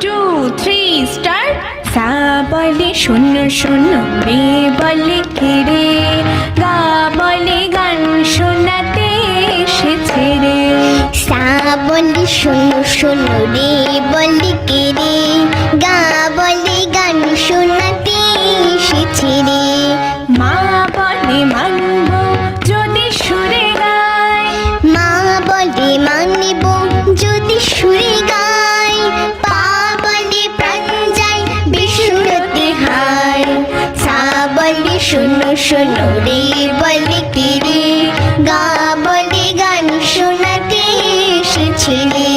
Two three start. সা বলে শূন্য শূন্য, রে বলে কেড়ে, গা বলে গান শোনাতে এসেছে রে। সা বলে শূন্য শূন্য, রে বলে কেড়ে, গা বলে গান শোনাতে এসেছে রে। মা বলে মানব যদি সুরে গায়, মা বলে মানিব যদি সুরে গায়, পা বলে প্রাণ যায় বিষ্ণুতে হায়। সা বলে শূন্য শূন্য, রে বলে কেড়ে, গা বলে গান শোনাতে এসেছে রে।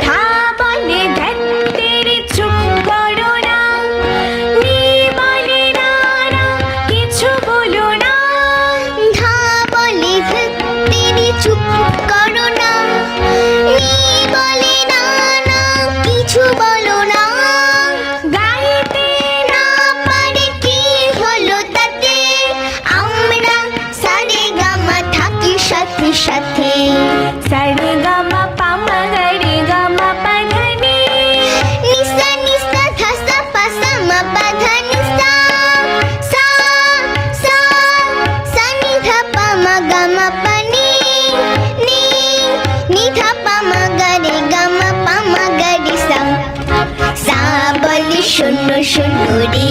ধা বলে ধ্যাত্তেরি চুপ করো না, নি বলে না না কিছু বলো না। ধা বলে ধত্তেরি চুপ করো না, নি বলে না না কিছু বলো না। গাইতে না পারে কি হলো তাতে, আমরা সারে গামা থাকি সাথে সাথে। সারে গামা পামা গারে গামা পাধানি, নিসা নিসা ধাসা পাসা মা পাধা নিসা। সা সা সা নি ধা পা মা গা মা পা নি। নি নি ধা পা মা গা রে গা মা পা মা গা রে সা। সা বলে শূন্য শূন্য, রে